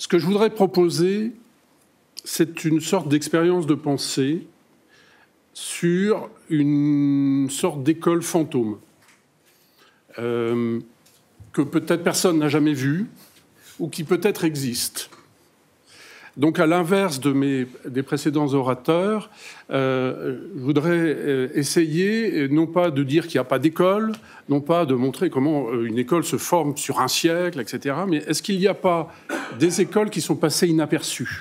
Ce que je voudrais proposer, c'est une sorte d'expérience de pensée sur une sorte d'école fantôme que peut-être personne n'a jamais vue ou qui peut-être existe. Donc, à l'inverse des précédents orateurs, je voudrais essayer, non pas de dire qu'il n'y a pas d'école, non pas de montrer comment une école se forme sur un siècle, etc., mais est-ce qu'il n'y a pas des écoles qui sont passées inaperçues?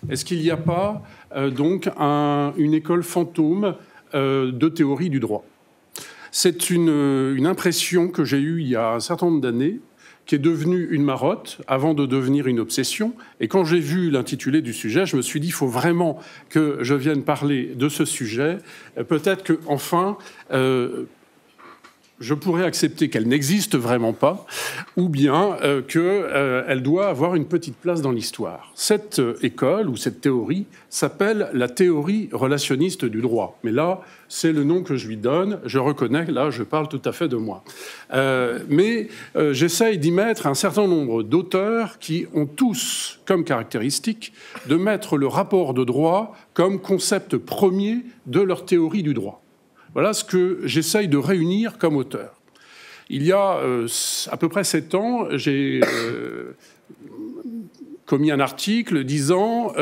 Est-ce qu'il n'y a pas donc une école fantôme de théorie du droit? C'est une impression que j'ai eue il y a un certain nombre d'années, qui est devenue une marotte avant de devenir une obsession. Et quand j'ai vu l'intitulé du sujet, je me suis dit, il faut vraiment que je vienne parler de ce sujet. Peut-être qu'enfin, je pourrais accepter qu'elle n'existe vraiment pas, ou bien qu'elle doit avoir une petite place dans l'histoire. Cette école, ou cette théorie, s'appelle la théorie relationniste du droit. Mais là, c'est le nom que je lui donne. Je reconnais, là, je parle tout à fait de moi. Mais j'essaye d'y mettre un certain nombre d'auteurs qui ont tous comme caractéristique de mettre le rapport de droit comme concept premier de leur théorie du droit. Voilà ce que j'essaye de réunir comme auteur. Il y a à peu près 7 ans, j'ai commis un article disant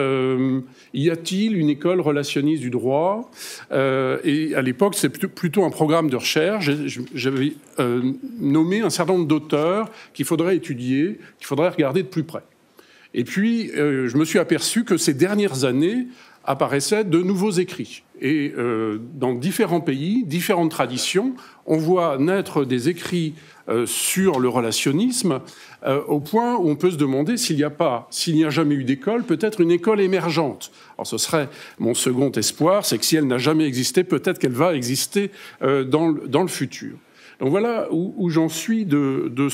y a-t-il une école relationniste du droit? Et à l'époque, c'est plutôt un programme de recherche. J'avais nommé un certain nombre d'auteurs qu'il faudrait étudier, qu'il faudrait regarder de plus près. Et puis, je me suis aperçu que ces dernières années apparaissaient de nouveaux écrits. Et dans différents pays, différentes traditions, on voit naître des écrits sur le relationnisme au point où on peut se demander s'il n'y a jamais eu d'école, peut-être une école émergente. Alors ce serait mon second espoir, c'est que si elle n'a jamais existé, peut-être qu'elle va exister dans le futur. Donc voilà où j'en suis de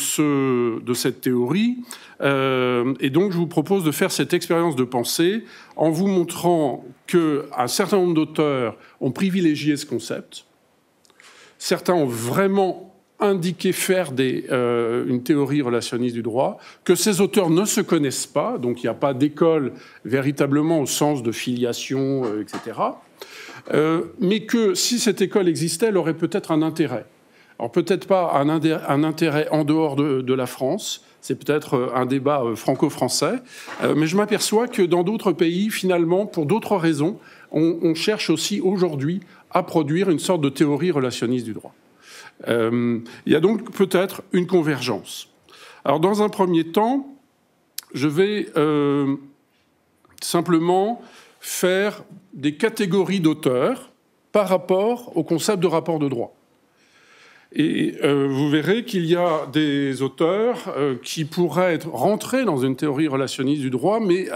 cette théorie. Et donc je vous propose de faire cette expérience de pensée en vous montrant qu'un certain nombre d'auteurs ont privilégié ce concept. Certains ont vraiment indiqué faire une théorie relationniste du droit, que ces auteurs ne se connaissent pas, donc il n'y a pas d'école véritablement au sens de filiation, etc. Mais que si cette école existait, elle aurait peut-être un intérêt. Alors peut-être pas un intérêt en dehors de la France, c'est peut-être un débat franco-français, mais je m'aperçois que dans d'autres pays, finalement, pour d'autres raisons, on cherche aussi aujourd'hui à produire une sorte de théorie relationniste du droit. Il y a donc peut-être une convergence. Alors dans un premier temps, je vais simplement faire des catégories d'auteurs par rapport au concept de rapport de droit. Et vous verrez qu'il y a des auteurs qui pourraient rentrer dans une théorie relationniste du droit, mais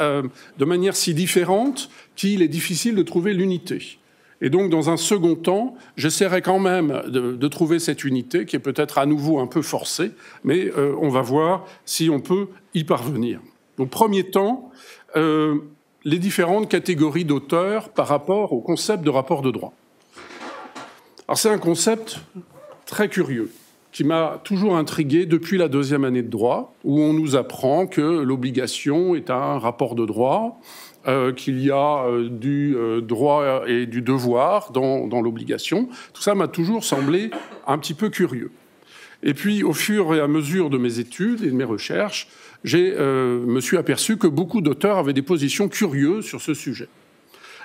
de manière si différente qu'il est difficile de trouver l'unité. Et donc, dans un second temps, j'essaierai quand même de trouver cette unité, qui est peut-être à nouveau un peu forcée, mais on va voir si on peut y parvenir. Donc, premier temps, les différentes catégories d'auteurs par rapport au concept de rapport de droit. Alors, c'est un concept très curieux, qui m'a toujours intrigué depuis la 2e année de droit, où on nous apprend que l'obligation est un rapport de droit, qu'il y a du droit et du devoir dans l'obligation. Tout ça m'a toujours semblé un petit peu curieux. Et puis, au fur et à mesure de mes études et de mes recherches, me suis aperçu que beaucoup d'auteurs avaient des positions curieuses sur ce sujet.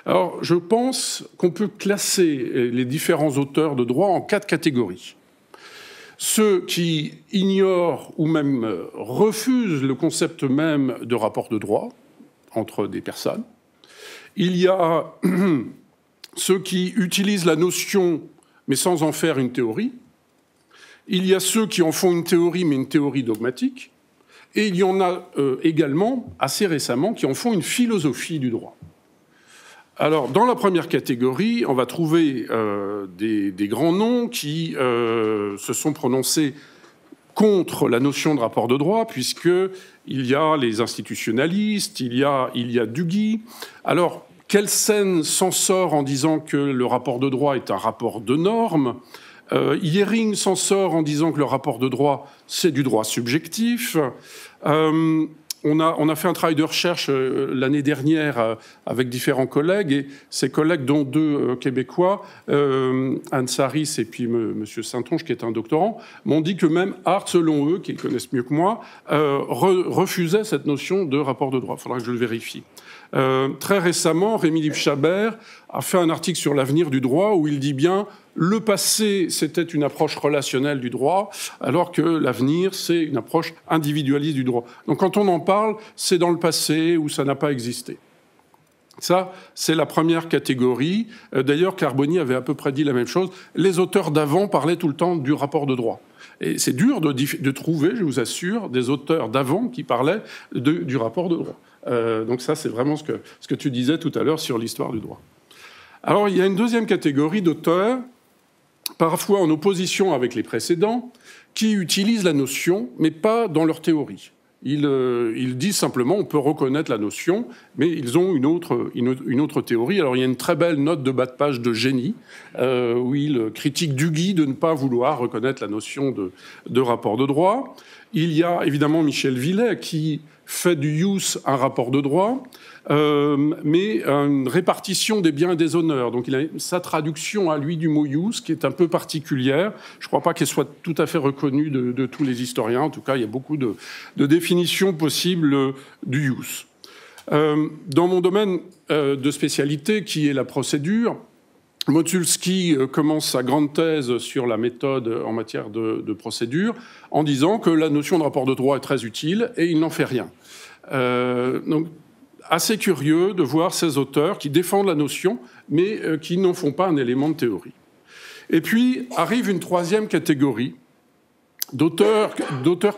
Alors, je pense qu'on peut classer les différents auteurs de droit en 4 catégories. Ceux qui ignorent ou même refusent le concept même de rapport de droit entre des personnes. Il y a ceux qui utilisent la notion, mais sans en faire une théorie. Il y a ceux qui en font une théorie, mais une théorie dogmatique. Et il y en a également, assez récemment, qui en font une philosophie du droit. Alors, dans la première catégorie, on va trouver des grands noms qui se sont prononcés contre la notion de rapport de droit, puisqu'il y a les institutionnalistes, il y a Duguy. Alors, Kelsen s'en sort en disant que le rapport de droit est un rapport de normes. Jhering s'en sort en disant que le rapport de droit, c'est du droit subjectif. on a fait un travail de recherche l'année dernière avec différents collègues, et ces collègues, dont deux Québécois, Anne Saris et puis M. Saintonge, qui est un doctorant, m'ont dit que même Hart, selon eux, qu'ils connaissent mieux que moi, refusait cette notion de rapport de droit. Il faudra que je le vérifie. Très récemment, Rémy Chabert a fait un article sur l'avenir du droit où il dit bien le passé, c'était une approche relationnelle du droit, alors que l'avenir, c'est une approche individualiste du droit. Donc quand on en parle, c'est dans le passé où ça n'a pas existé. Ça, c'est la première catégorie. D'ailleurs, Carboni avait à peu près dit la même chose. Les auteurs d'avant parlaient tout le temps du rapport de droit. Et c'est dur de trouver, je vous assure, des auteurs d'avant qui parlaient du rapport de droit. Donc ça, c'est vraiment ce que tu disais tout à l'heure sur l'histoire du droit. Alors, il y a une deuxième catégorie d'auteurs, parfois en opposition avec les précédents, qui utilisent la notion, mais pas dans leur théorie. Ils disent simplement on peut reconnaître la notion, mais ils ont une autre théorie. Alors il y a une très belle note de bas de page de Génie, où il critique Duguy de ne pas vouloir reconnaître la notion de rapport de droit. Il y a évidemment Michel Villet qui fait du ius un rapport de droit, mais une répartition des biens et des honneurs. Donc il a sa traduction à lui du mot ius qui est un peu particulière. Je ne crois pas qu'elle soit tout à fait reconnue de tous les historiens. En tout cas, il y a beaucoup de définitions possibles du ius. Dans mon domaine de spécialité, qui est la procédure, Motulski commence sa grande thèse sur la méthode en matière de procédure en disant que la notion de rapport de droit est très utile et il n'en fait rien. Donc, assez curieux de voir ces auteurs qui défendent la notion mais qui n'en font pas un élément de théorie. Et puis arrive une troisième catégorie d'auteurs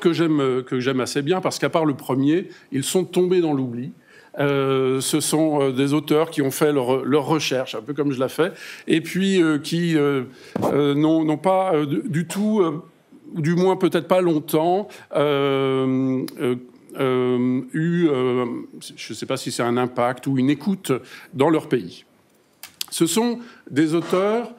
que j'aime assez bien parce qu'à part le premier, ils sont tombés dans l'oubli. Ce sont des auteurs qui ont fait leur recherche, un peu comme je l'ai fait, et puis qui n'ont pas du tout, du moins peut-être pas longtemps, eu, je ne sais pas si c'est un impact ou une écoute dans leur pays. Ce sont des auteurs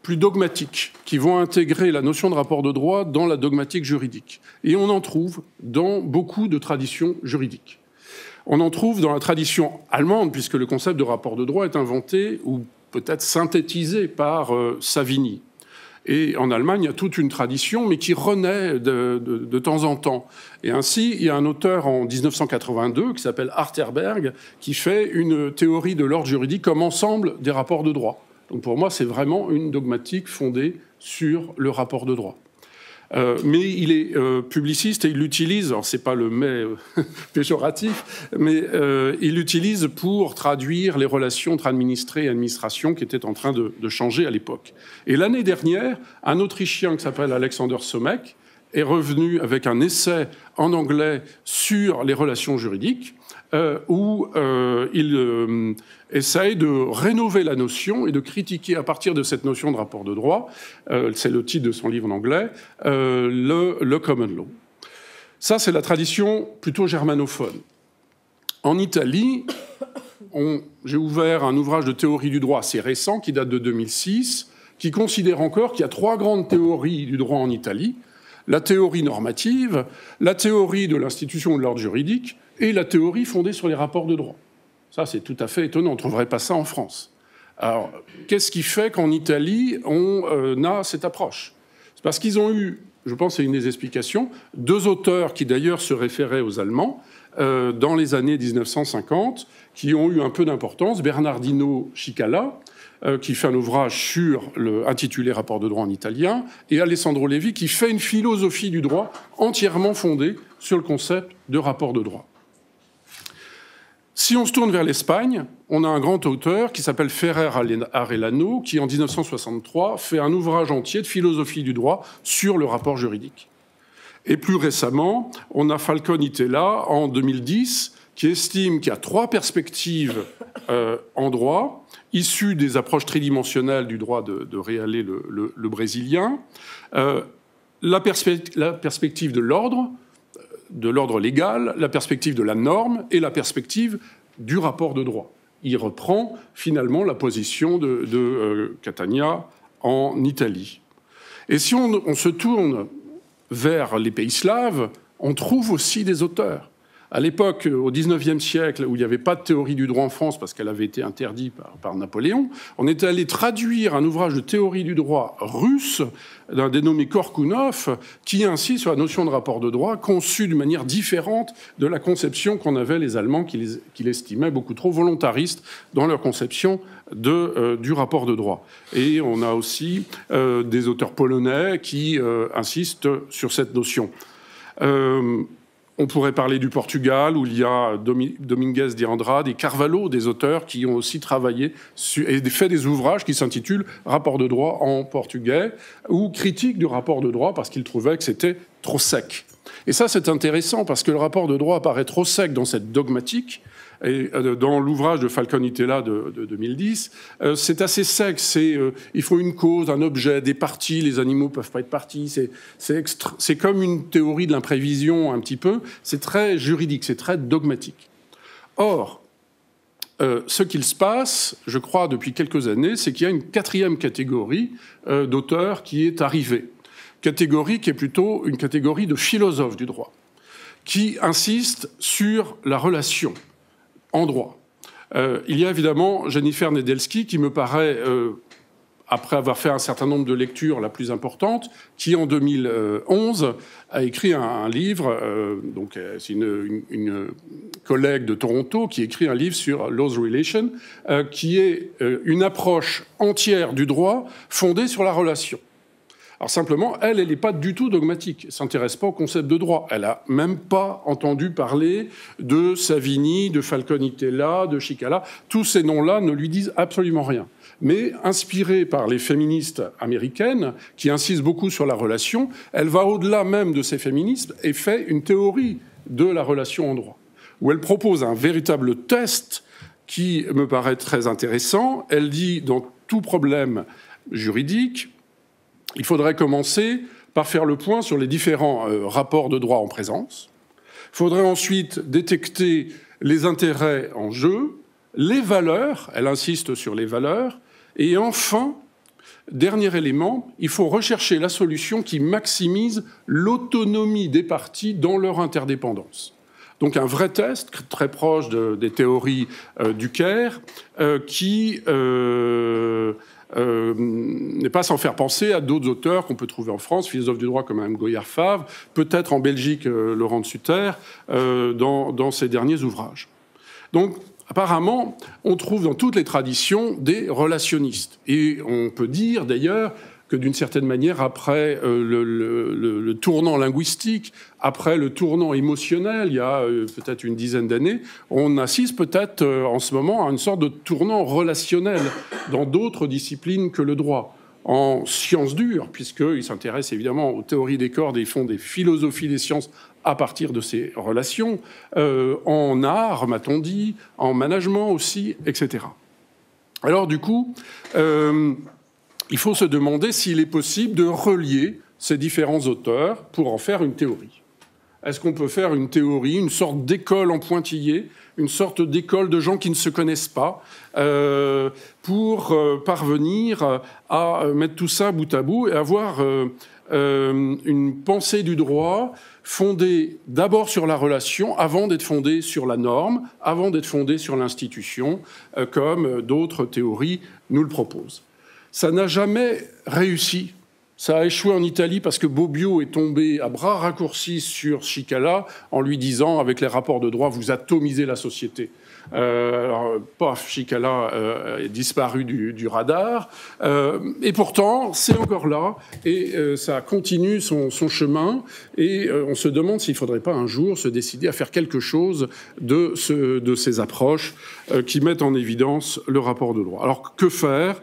plus dogmatiques, qui vont intégrer la notion de rapport de droit dans la dogmatique juridique. Et on en trouve dans beaucoup de traditions juridiques. On en trouve dans la tradition allemande, puisque le concept de rapport de droit est inventé ou peut-être synthétisé par Savigny. Et en Allemagne, il y a toute une tradition, mais qui renaît de temps en temps. Et ainsi, il y a un auteur en 1982 qui s'appelle Harterberg, qui fait une théorie de l'ordre juridique comme ensemble des rapports de droit. Donc pour moi, c'est vraiment une dogmatique fondée sur le rapport de droit. Mais il est publiciste et il l'utilise, alors c'est pas le mais péjoratif, mais il l'utilise pour traduire les relations entre administrés et administration qui étaient en train de changer à l'époque. Et l'année dernière, un Autrichien qui s'appelle Alexander Somek est revenu avec un essai en anglais sur les relations juridiques, où il essaye de rénover la notion et de critiquer à partir de cette notion de rapport de droit, c'est le titre de son livre en anglais, le common law. Ça, c'est la tradition plutôt germanophone. En Italie, j'ai ouvert un ouvrage de théorie du droit assez récent, qui date de 2006, qui considère encore qu'il y a trois grandes théories du droit en Italie: la théorie normative, la théorie de l'institution de l'ordre juridique et la théorie fondée sur les rapports de droit. Ça, c'est tout à fait étonnant. On ne trouverait pas ça en France. Alors, qu'est-ce qui fait qu'en Italie, on a cette approche? C'est parce qu'ils ont eu, je pense que c'est une des explications, deux auteurs qui d'ailleurs se référaient aux Allemands dans les années 1950, qui ont eu un peu d'importance. Bernardino Cicala, qui fait un ouvrage intitulé « Rapport de droit en italien », et Alessandro Levi, qui fait une philosophie du droit entièrement fondée sur le concept de rapport de droit. Si on se tourne vers l'Espagne, on a un grand auteur qui s'appelle Ferrer Arellano, qui en 1963 fait un ouvrage entier de philosophie du droit sur le rapport juridique. Et plus récemment, on a Falcon Itella en 2010, qui estime qu'il y a trois perspectives en droit, issues des approches tridimensionnelles du droit de Reale le brésilien, la perspective de l'ordre légal, la perspective de la norme et la perspective du rapport de droit. Il reprend finalement la position de Catania en Italie. Et si on se tourne vers les pays slaves, on trouve aussi des auteurs. À l'époque, au XIXe siècle, où il n'y avait pas de théorie du droit en France, parce qu'elle avait été interdite par Napoléon, on était allé traduire un ouvrage de théorie du droit russe d'un dénommé Korkounov, qui insiste sur la notion de rapport de droit, conçue d'une manière différente de la conception qu'en avaient les Allemands, qui l'estimaient beaucoup trop volontariste dans leur conception du rapport de droit. Et on a aussi des auteurs polonais qui insistent sur cette notion. On pourrait parler du Portugal, où il y a Domingues de Andrade et Carvalho, des auteurs qui ont aussi travaillé et fait des ouvrages qui s'intitulent « Rapport de droit » en portugais, ou « Critique du rapport de droit » parce qu'ils trouvaient que c'était trop sec. Et ça, c'est intéressant parce que le rapport de droit apparaît trop sec dans cette dogmatique. Et dans l'ouvrage de Falconitella de 2010, c'est assez sec. Il faut une cause, un objet, des parties. Les animaux ne peuvent pas être parties. C'est comme une théorie de l'imprévision un petit peu. C'est très juridique, c'est très dogmatique. Or, ce qu'il se passe, je crois, depuis quelques années, c'est qu'il y a une quatrième catégorie d'auteurs qui est arrivée. Catégorie qui est plutôt une catégorie de philosophes du droit, qui insiste sur la relation en droit. Il y a évidemment Jennifer Nedelski, qui me paraît, après avoir fait un certain nombre de lectures la plus importante, qui en 2011 a écrit un livre, donc c'est une collègue de Toronto qui écrit un livre sur Law's Relation, qui est une approche entière du droit fondée sur la relation. Alors simplement, elle n'est pas du tout dogmatique. Elle ne s'intéresse pas au concept de droit. Elle n'a même pas entendu parler de Savini, de Falconitella, de Cicala. Tous ces noms-là ne lui disent absolument rien. Mais inspirée par les féministes américaines, qui insistent beaucoup sur la relation, elle va au-delà même de ces féministes et fait une théorie de la relation en droit, où elle propose un véritable test qui me paraît très intéressant. Elle dit, dans tout problème juridique, il faudrait commencer par faire le point sur les différents rapports de droit en présence. Il faudrait ensuite détecter les intérêts en jeu, les valeurs, elle insiste sur les valeurs, et enfin, dernier élément, il faut rechercher la solution qui maximise l'autonomie des parties dans leur interdépendance. Donc un vrai test, très proche des théories du Caire, qui n'est pas sans faire penser à d'autres auteurs qu'on peut trouver en France, philosophes du droit comme Mme Goyard Favre, peut-être en Belgique Laurent de Sutter, dans ses derniers ouvrages. Donc apparemment, on trouve dans toutes les traditions des relationnistes. Et on peut dire d'ailleurs que d'une certaine manière, après le tournant linguistique, après le tournant émotionnel, il y a peut-être une dizaine d'années, on assiste peut-être en ce moment à une sorte de tournant relationnel dans d'autres disciplines que le droit. En sciences dures, puisqu'ils s'intéressent évidemment aux théories des cordes et ils font des philosophies des sciences à partir de ces relations, en art, m'a-t-on dit, en management aussi, etc. Alors du coup, il faut se demander s'il est possible de relier ces différents auteurs pour en faire une théorie. Est-ce qu'on peut faire une théorie, une sorte d'école en pointillé, une sorte d'école de gens qui ne se connaissent pas, pour parvenir à mettre tout ça bout à bout et avoir une pensée du droit fondée d'abord sur la relation, avant d'être fondée sur la norme, avant d'être fondée sur l'institution, comme d'autres théories nous le proposent. Ça n'a jamais réussi. Ça a échoué en Italie parce que Bobbio est tombé à bras raccourcis sur Cicala en lui disant, avec les rapports de droit, vous atomisez la société. Alors, paf, Cicala est disparu du radar. Et pourtant, c'est encore là. Et ça continue son chemin. Et on se demande s'il ne faudrait pas un jour se décider à faire quelque chose de ces approches qui mettent en évidence le rapport de droit. Alors, que faire ?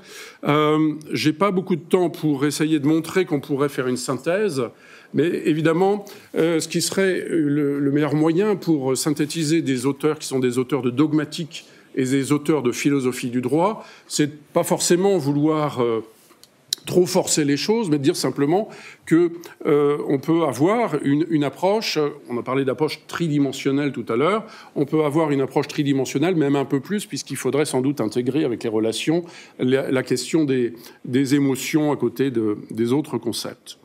J'ai pas beaucoup de temps pour essayer de montrer qu'on pourrait faire une synthèse, mais évidemment, ce qui serait le meilleur moyen pour synthétiser des auteurs qui sont des auteurs de dogmatique et des auteurs de philosophie du droit, c'est pas forcément vouloir trop forcer les choses, mais de dire simplement que on peut avoir une approche, on a parlé d'approche tridimensionnelle tout à l'heure, on peut avoir une approche tridimensionnelle, même un peu plus, puisqu'il faudrait sans doute intégrer avec les relations la question des émotions à côté des autres concepts.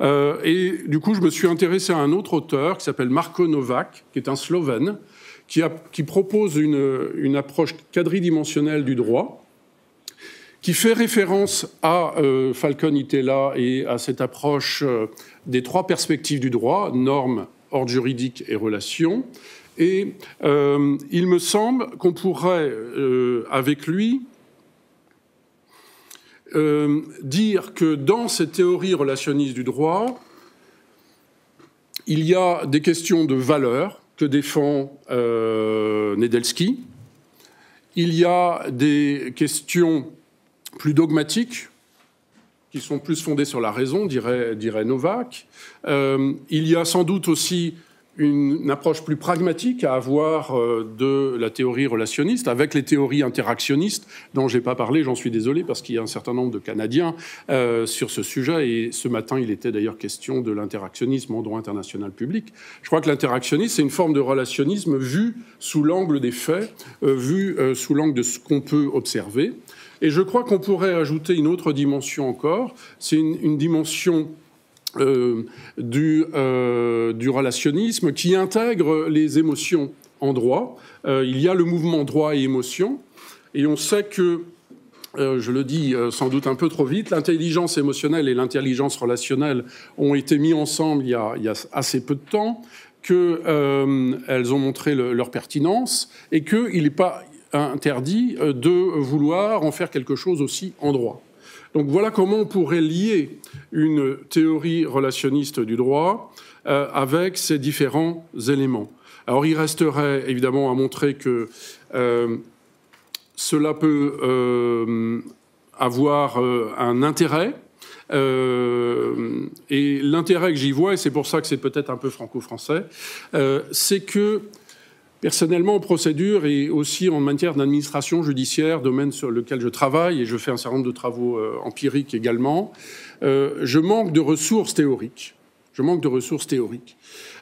Et du coup, je me suis intéressé à un autre auteur qui s'appelle Marko Novák, qui est un Slovène, qui propose une approche quadridimensionnelle du droit, qui fait référence à Falcon Itella et à cette approche des trois perspectives du droit, normes, ordre juridique et relations. Et il me semble qu'on pourrait, avec lui, dire que dans cette théorie relationniste du droit, il y a des questions de valeur que défend Nedelski. Il y a des questions plus dogmatiques, qui sont plus fondées sur la raison, dirait Novák. Il y a sans doute aussi une approche plus pragmatique à avoir de la théorie relationniste, avec les théories interactionnistes, dont je n'ai pas parlé, j'en suis désolé, parce qu'il y a un certain nombre de Canadiens sur ce sujet, et ce matin, il était d'ailleurs question de l'interactionnisme en droit international public. Je crois que l'interactionnisme, c'est une forme de relationnisme vue sous l'angle des faits, vue sous l'angle de ce qu'on peut observer. Et je crois qu'on pourrait ajouter une autre dimension encore, c'est une dimension du relationnisme qui intègre les émotions en droit. Il y a le mouvement droit et émotion, et on sait que, je le dis sans doute un peu trop vite, l'intelligence émotionnelle et l'intelligence relationnelle ont été mis ensemble il y a assez peu de temps, qu'elles ont montré leur pertinence, et qu'il n'est pas interdit de vouloir en faire quelque chose aussi en droit. Donc voilà comment on pourrait lier une théorie relationniste du droit avec ces différents éléments. Alors il resterait évidemment à montrer que cela peut avoir un intérêt, et l'intérêt que j'y vois, et c'est pour ça que c'est peut-être un peu franco-français, c'est que personnellement, en procédure et aussi en matière d'administration judiciaire, domaine sur lequel je travaille, et je fais un certain nombre de travaux empiriques également, je manque de ressources théoriques.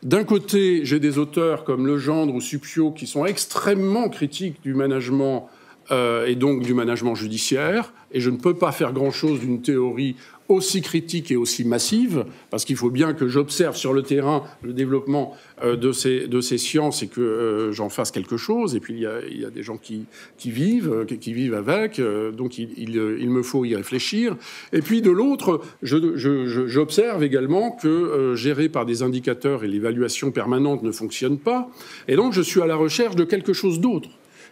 D'un côté, j'ai des auteurs comme Legendre ou Suppiot qui sont extrêmement critiques du management et donc du management judiciaire, et je ne peux pas faire grand-chose d'une théorie aussi critique et aussi massive, parce qu'il faut bien que j'observe sur le terrain le développement de ces sciences et que j'en fasse quelque chose. Et puis il y a des gens qui vivent avec, donc il me faut y réfléchir. Et puis de l'autre, j'observe également que géré par des indicateurs et l'évaluation permanente ne fonctionne pas. Et donc je suis à la recherche de quelque chose d'autre.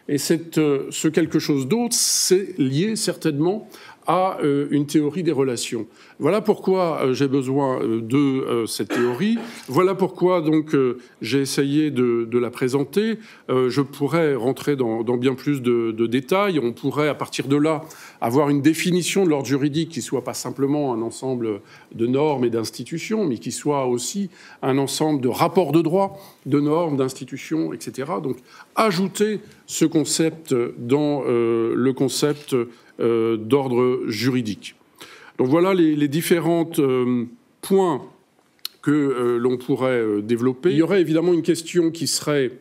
Et ce quelque chose d'autre, c'est lié certainement à une théorie des relations. Voilà pourquoi j'ai besoin de cette théorie. Voilà pourquoi donc j'ai essayé de la présenter. Je pourrais rentrer dans bien plus de détails. On pourrait, à partir de là, avoir une définition de l'ordre juridique qui soit pas simplement un ensemble de normes et d'institutions, mais qui soit aussi un ensemble de rapports de droit, de normes, d'institutions, etc. Donc, ajouter ce concept dans le concept d'ordre juridique. Donc voilà les différents points que l'on pourrait développer. Il y aurait évidemment une question qui serait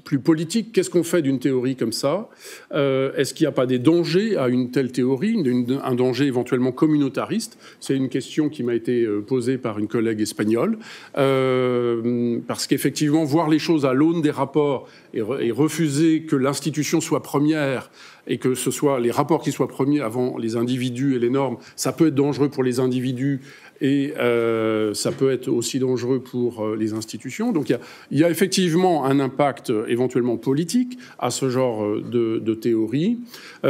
plus politique. Qu'est-ce qu'on fait d'une théorie comme ça ? Est-ce qu'il n'y a pas des dangers à une telle théorie, un danger éventuellement communautariste ? C'est une question qui m'a été posée par une collègue espagnole, parce qu'effectivement, voir les choses à l'aune des rapports et refuser que l'institution soit première et que ce soit les rapports qui soient premiers avant les individus et les normes, ça peut être dangereux pour les individus et ça peut être aussi dangereux pour les institutions. Donc il y a effectivement un impact éventuellement politique à ce genre de théorie.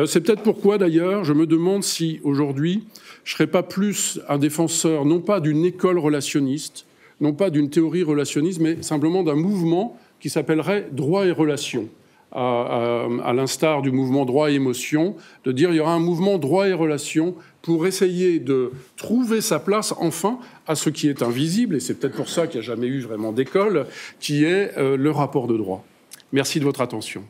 C'est peut-être pourquoi d'ailleurs je me demande si aujourd'hui je ne serais pas plus un défenseur non pas d'une école relationniste, non pas d'une théorie relationniste, mais simplement d'un mouvement qui s'appellerait droit et relations. À l'instar du mouvement droit et émotion, de dire il y aura un mouvement droit et relations pour essayer de trouver sa place enfin à ce qui est invisible, et c'est peut-être pour ça qu'il n'y a jamais eu vraiment d'école, qui est le rapport de droit. Merci de votre attention.